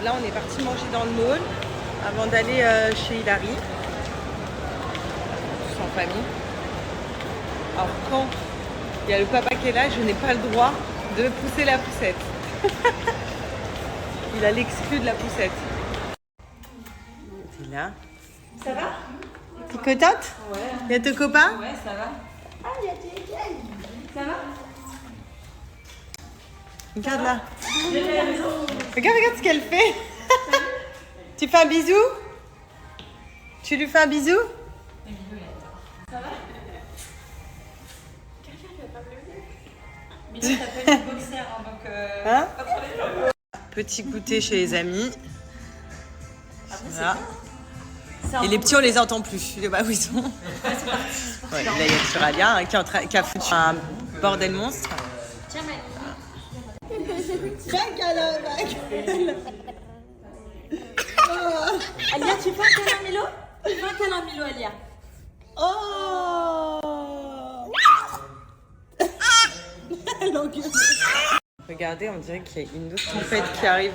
Là, on est parti manger dans le mall avant d'aller chez Hilary. Tous en famille. Alors, quand il y a le papa qui est là, je n'ai pas le droit de pousser la poussette. Il a l'exclu de la poussette. T'es là. Ça va? T'es contente? Ouais. Il y a tes copains? Ouais, ça va. Ah, il y a tes gars. Ça va? Regarde là. Regarde ce qu'elle fait. Tu fais un bisou? Tu lui fais un bisou? Ça va? Quelqu'un qui va pas pleurer. Mais ça s'appelle le boxer, hein, donc Hein? pas trop les gens. Petit goûter chez les amis. Voilà. Ça, Et les petits, on les entend plus. Je sais pas où ils sont. Ouais, là, il y a sur Alia hein, qui a foutu un bordel monstre. Tiens, Mani. Alia, tu fais un câlin à Milo? Tu fais un câlin à Milo, Alia. Oh. Regardez, on dirait qu'il y a une autre tempête qui arrive.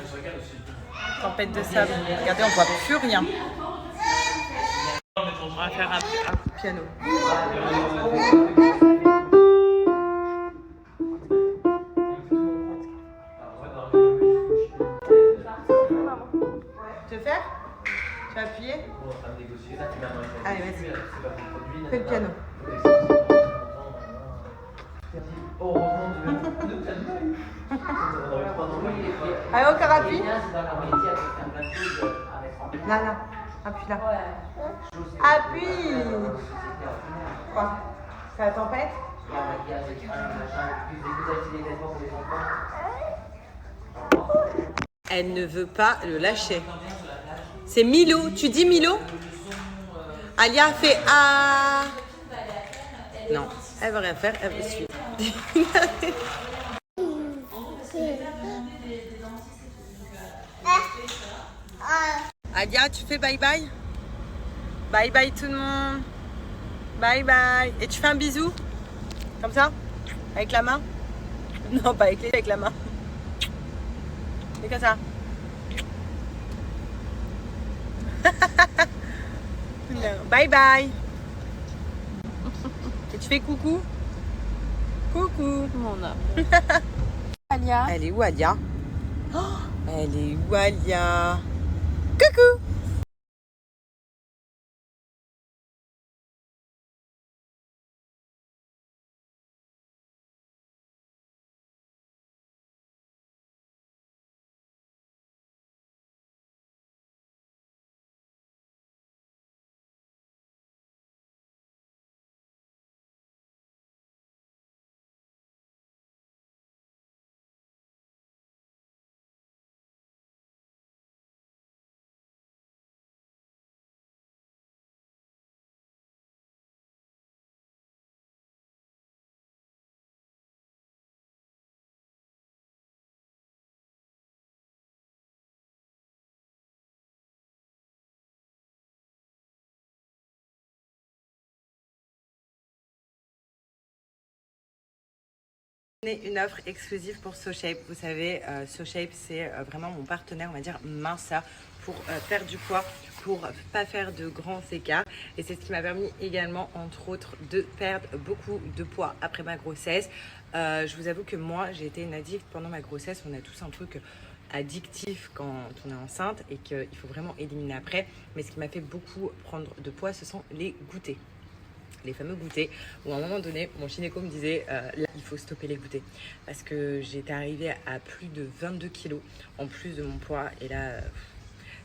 Tempête de sable. Regardez, on voit plus rien. On va faire un coup de piano. Tu veux faire? Tu vas appuyer? Allez, vas-y. Fais le piano. Allez, encore appuie. Là. Appuie là. Appuie. Quoi? C'est la tempête? Elle ne veut pas le lâcher. C'est Milo. Tu dis Milo? Alia fait ah. Non, elle veut rien faire, elle veut suivre. Alia, tu fais bye bye? Bye bye tout le monde. Bye bye. Et tu fais un bisou? Comme ça? Avec la main? Non, pas avec la main. C'est comme ça. Non. Bye bye. Et tu fais coucou? Coucou. Mon âme. Alia. Elle est où Alia? Oh, elle est où Alia? Coucou. Une offre exclusive pour SoShape. Vous savez, SoShape, c'est vraiment mon partenaire, on va dire, minceur pour faire du poids, pour pas faire de grands écarts. Et c'est ce qui m'a permis également, entre autres, de perdre beaucoup de poids après ma grossesse. Je vous avoue que moi, j'ai été une addict pendant ma grossesse. On a tous un truc addictif quand on est enceinte et qu'il faut vraiment éliminer après. Mais ce qui m'a fait beaucoup prendre de poids, ce sont les goûters. Les fameux goûters, où à un moment donné, mon gynéco me disait là, il faut stopper les goûters. Parce que j'étais arrivée à plus de 22 kilos en plus de mon poids. Et là,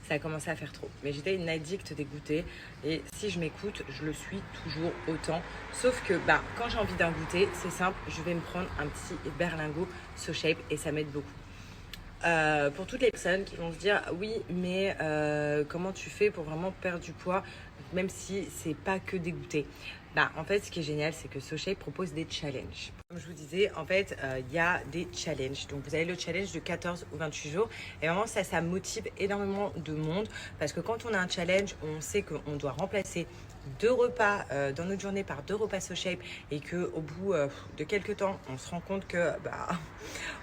ça a commencé à faire trop. Mais j'étais une addict des goûters. Et si je m'écoute, je le suis toujours autant. Sauf que quand j'ai envie d'un goûter, c'est simple, je vais me prendre un petit berlingot SoShape et ça m'aide beaucoup. Pour toutes les personnes qui vont se dire oui mais comment tu fais pour vraiment perdre du poids même si c'est pas que des goûters. En fait ce qui est génial c'est que SoShape propose des challenges. Comme je vous disais en fait il y a des challenges. Donc vous avez le challenge de 14 ou 28 jours et vraiment ça motive énormément de monde parce que quand on a un challenge on sait qu'on doit remplacer 2 repas dans notre journée par 2 repas SoShape et qu'au bout de quelques temps, on se rend compte que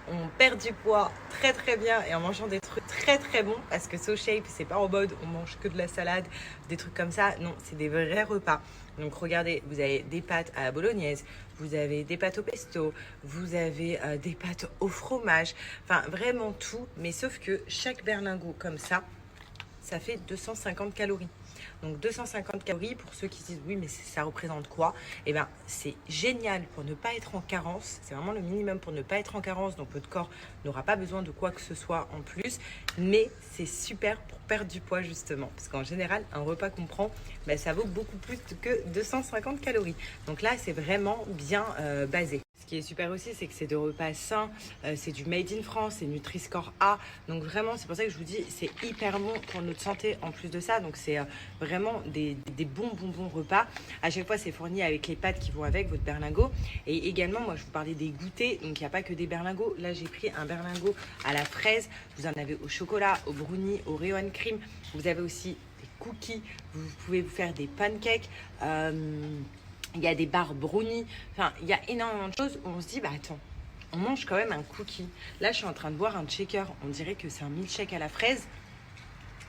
on perd du poids très très bien et en mangeant des trucs très très bons, parce que SoShape, c'est pas en mode on mange que de la salade, des trucs comme ça. Non, c'est des vrais repas. Donc regardez, vous avez des pâtes à la bolognaise, vous avez des pâtes au pesto, vous avez des pâtes au fromage, enfin vraiment tout, mais sauf que chaque berlingot comme ça fait 250 calories. Donc 250 calories, pour ceux qui se disent oui mais ça représente quoi? Eh bien c'est génial pour ne pas être en carence, c'est vraiment le minimum pour ne pas être en carence, donc votre corps n'aura pas besoin de quoi que ce soit en plus, mais c'est super pour perdre du poids justement, parce qu'en général un repas qu'on prend, ça vaut beaucoup plus que 250 calories. Donc là c'est vraiment bien basé. Ce qui est super aussi, c'est que c'est de repas sains, c'est du made in France, c'est Nutri-Score A. Donc vraiment, c'est pour ça que je vous dis, c'est hyper bon pour notre santé en plus de ça. Donc c'est vraiment des bons repas. À chaque fois, c'est fourni avec les pâtes qui vont avec votre berlingot. Et également, moi, je vous parlais des goûters. Donc il n'y a pas que des berlingots. Là, j'ai pris un berlingot à la fraise. Vous en avez au chocolat, au brownie, au Oreo cream. Vous avez aussi des cookies. Vous pouvez vous faire des pancakes. Il y a des barres brownies, enfin il y a énormément de choses où on se dit attends, on mange quand même un cookie. Là je suis en train de boire un shaker, on dirait que c'est un milkshake à la fraise,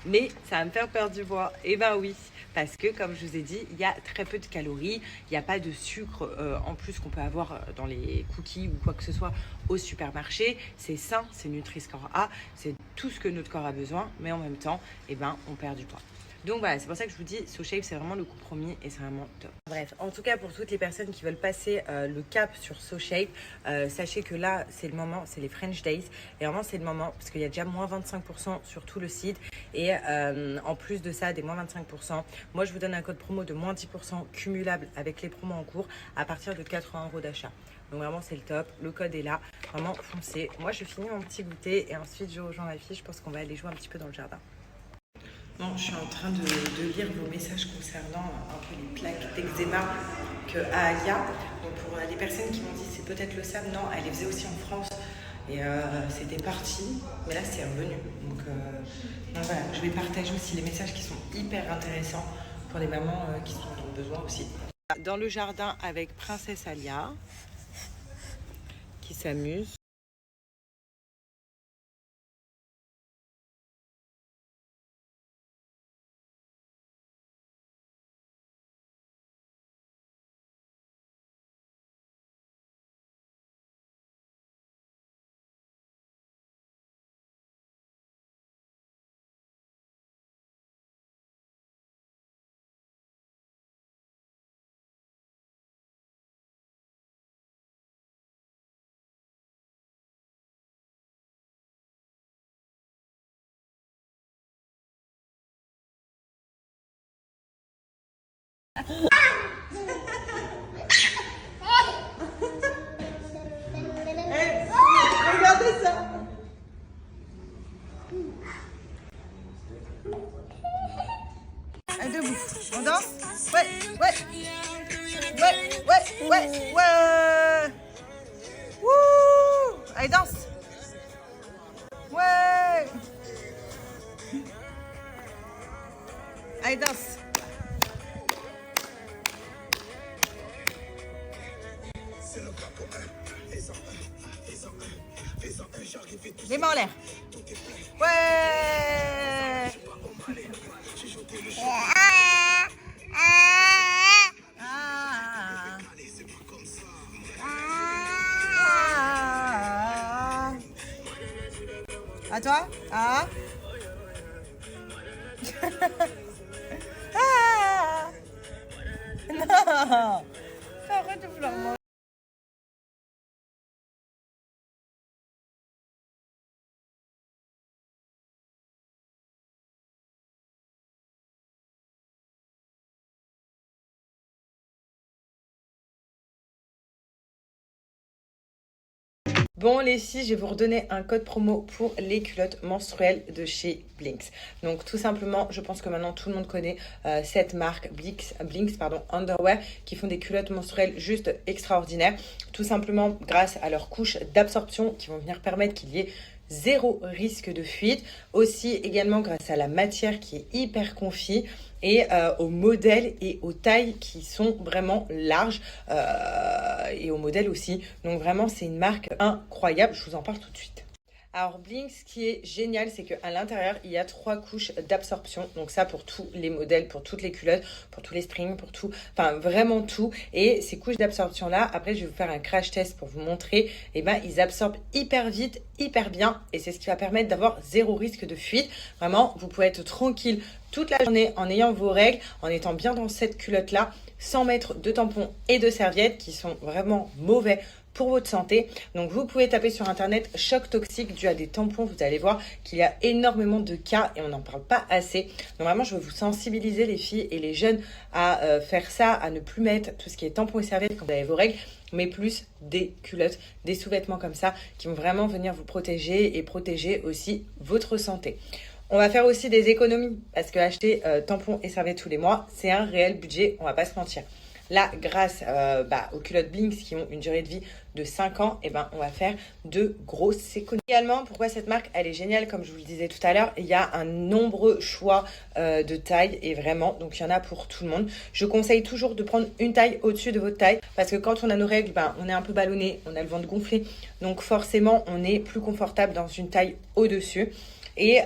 mais ça va me faire perdre du poids. Et oui, parce que comme je vous ai dit, il y a très peu de calories, il n'y a pas de sucre en plus qu'on peut avoir dans les cookies ou quoi que ce soit au supermarché. C'est sain, c'est Nutri-Score A, c'est tout ce que notre corps a besoin, mais en même temps, on perd du poids. Donc voilà, c'est pour ça que je vous dis, SoShape, c'est vraiment le compromis et c'est vraiment top. Bref, en tout cas, pour toutes les personnes qui veulent passer le cap sur SoShape, sachez que là, c'est le moment, c'est les French Days. Et vraiment, c'est le moment, parce qu'il y a déjà moins 25% sur tout le site. Et en plus de ça, des moins 25%, moi, je vous donne un code promo de moins 10% cumulable avec les promos en cours à partir de 80 € d'achat. Donc vraiment, c'est le top. Le code est là. Vraiment, foncez. Moi, je finis mon petit goûter et ensuite, je rejoins ma fille. Je pense qu'on va aller jouer un petit peu dans le jardin. Bon, je suis en train de lire vos messages concernant un peu les plaques d'eczéma que a Alia. Donc pour les personnes qui m'ont dit c'est peut-être le SAM, non, elle les faisait aussi en France et c'était parti, mais là c'est revenu. Donc voilà, je vais partager aussi les messages qui sont hyper intéressants pour les mamans qui sont dans le besoin aussi. Dans le jardin avec Princesse Alia qui s'amuse. Regardez ça. Allez, debout. On danse? Ouais. Wouh! Allez, danse. Ouais. Allez, danse. Les mains en l'air. Ouais. À toi. Ah. Non. Arrête de vouloir manger. Bon les filles, je vais vous redonner un code promo pour les culottes menstruelles de chez Blinks. Donc tout simplement, je pense que maintenant tout le monde connaît cette marque Blinks Underwear, qui font des culottes menstruelles juste extraordinaires. Tout simplement grâce à leur couche d'absorption qui vont venir permettre qu'il y ait zéro risque de fuite. Aussi également grâce à la matière qui est hyper confi et aux modèles et aux tailles qui sont vraiment larges et aux modèles aussi. Donc vraiment c'est une marque incroyable, je vous en parle tout de suite. Alors Blinks, ce qui est génial, c'est qu'à l'intérieur, il y a 3 couches d'absorption. Donc ça pour tous les modèles, pour toutes les culottes, pour tous les springs, pour tout, enfin vraiment tout. Et ces couches d'absorption-là, après je vais vous faire un crash test pour vous montrer, et ben ils absorbent hyper vite, hyper bien. Et c'est ce qui va permettre d'avoir zéro risque de fuite. Vraiment, vous pouvez être tranquille toute la journée en ayant vos règles, en étant bien dans cette culotte-là, sans mettre de tampons et de serviettes qui sont vraiment mauvais pour votre santé. Donc vous pouvez taper sur internet choc toxique dû à des tampons. Vous allez voir qu'il y a énormément de cas et on n'en parle pas assez. Donc vraiment je veux vous sensibiliser les filles et les jeunes à faire ça, à ne plus mettre tout ce qui est tampons et serviettes quand vous avez vos règles, mais plus des culottes, des sous-vêtements comme ça qui vont vraiment venir vous protéger et protéger aussi votre santé. On va faire aussi des économies parce que acheter tampons et serviettes tous les mois, c'est un réel budget, on va pas se mentir. Là, grâce aux culottes Blinks qui ont une durée de vie de 5 ans, et ben, on va faire de grosses économies. Également, pourquoi cette marque, elle est géniale, comme je vous le disais tout à l'heure, il y a un nombreux choix de taille et vraiment, donc il y en a pour tout le monde. Je conseille toujours de prendre une taille au-dessus de votre taille parce que quand on a nos règles, on est un peu ballonné, on a le ventre gonflé, donc forcément, on est plus confortable dans une taille au-dessus. Et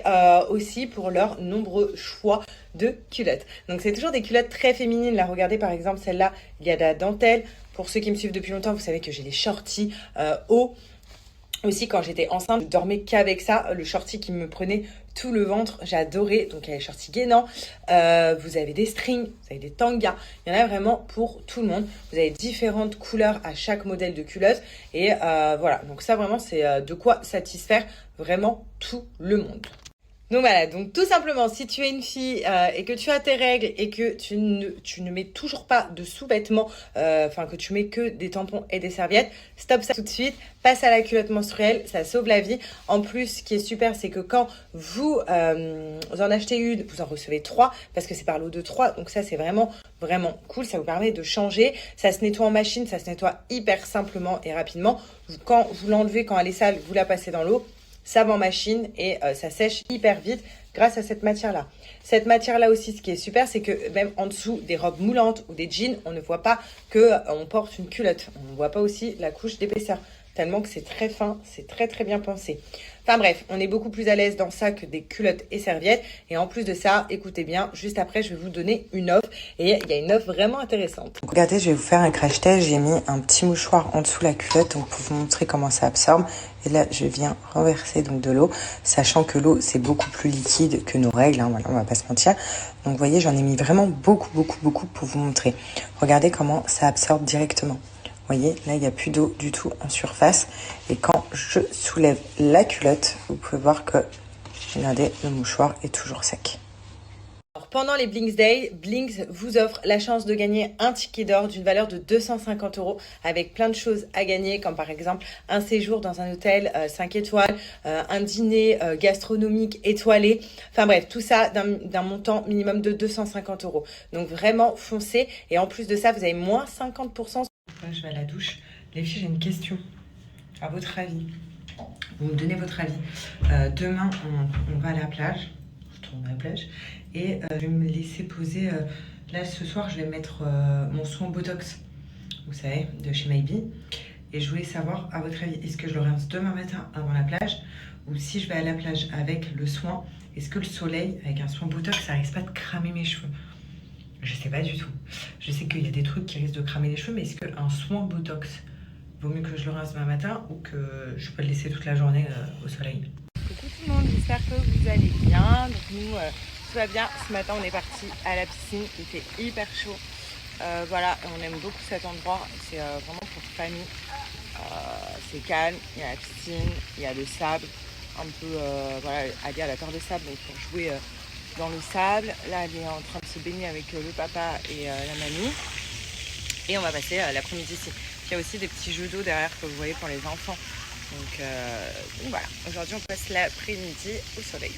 aussi pour leurs nombreux choix de culottes. Donc c'est toujours des culottes très féminines. Là, regardez par exemple celle-là, il y a de la dentelle. Pour ceux qui me suivent depuis longtemps, vous savez que j'ai des shorties hauts. Aussi, quand j'étais enceinte, je dormais qu'avec ça, le shorty qui me prenait tout le ventre, j'adorais. Donc il y a les shorties gainants, vous avez des strings, vous avez des tangas, il y en a vraiment pour tout le monde. Vous avez différentes couleurs à chaque modèle de culotte et voilà, donc ça vraiment c'est de quoi satisfaire vraiment tout le monde. Donc voilà, donc tout simplement, si tu es une fille et que tu as tes règles et que tu ne mets toujours pas de sous-vêtements, que tu mets que des tampons et des serviettes, stop ça tout de suite, passe à la culotte menstruelle, ça sauve la vie. En plus, ce qui est super, c'est que quand vous en achetez une, vous en recevez 3, parce que c'est par lot de 3, donc ça c'est vraiment cool, ça vous permet de changer. Ça se nettoie en machine, ça se nettoie hyper simplement et rapidement. Quand vous l'enlevez, quand elle est sale, vous la passez dans l'eau. Ça va en machine et ça sèche hyper vite grâce à cette matière-là. Cette matière-là aussi, ce qui est super, c'est que même en dessous des robes moulantes ou des jeans, on ne voit pas qu'on porte une culotte. On ne voit pas aussi la couche d'épaisseur, tellement que c'est très fin, c'est très très bien pensé. Enfin bref, on est beaucoup plus à l'aise dans ça que des culottes et serviettes. Et en plus de ça, écoutez bien, juste après, je vais vous donner une offre. Et il y a une offre vraiment intéressante. Donc, regardez, je vais vous faire un crash test. J'ai mis un petit mouchoir en dessous la culotte donc pour vous montrer comment ça absorbe. Et là, je viens renverser donc de l'eau, sachant que l'eau, c'est beaucoup plus liquide que nos règles. Hein, voilà, on va pas se mentir. Donc, vous voyez, j'en ai mis vraiment beaucoup pour vous montrer. Regardez comment ça absorbe directement. Vous voyez, là, il n'y a plus d'eau du tout en surface. Et quand je soulève la culotte, vous pouvez voir que, regardez, le mouchoir est toujours sec. Alors, pendant les Blinks Day, Blinks vous offre la chance de gagner un ticket d'or d'une valeur de 250 € avec plein de choses à gagner, comme par exemple un séjour dans un hôtel 5 étoiles, un dîner gastronomique étoilé. Enfin bref, tout ça d'un montant minimum de 250 €. Donc vraiment, foncez. Et en plus de ça, vous avez moins 50%. Je vais à la douche. Les filles, j'ai une question. À votre avis, vous me donnez votre avis. Demain, on va à la plage. Je tourne à la plage. Et je vais me laisser poser. Là, ce soir, je vais mettre mon soin Botox. Vous savez, de chez Maybe. Et je voulais savoir, à votre avis, est-ce que je le rince demain matin avant la plage? Ou si je vais à la plage avec le soin, est-ce que le soleil, avec un soin Botox, ça risque pas de cramer mes cheveux? Je sais pas du tout. Je sais qu'il y a des trucs qui risquent de cramer les cheveux, mais est-ce qu'un soin Botox vaut mieux que je le rince demain matin ou que je peux le laisser toute la journée au soleil? Coucou tout le monde, j'espère que vous allez bien. Donc nous, tout va bien. Ce matin, on est parti à la piscine. Il fait hyper chaud. Voilà, on aime beaucoup cet endroit. C'est vraiment pour famille. C'est calme, il y a la piscine, il y a le sable. Un peu, voilà, Ali a la peur de sable, donc pour jouer dans le sable. Là, elle est en train de se baigner avec le papa et la mamie. Et on va passer l'après-midi ici. Il y a aussi des petits jeux d'eau derrière que vous voyez pour les enfants. Donc voilà, aujourd'hui on passe l'après-midi au soleil.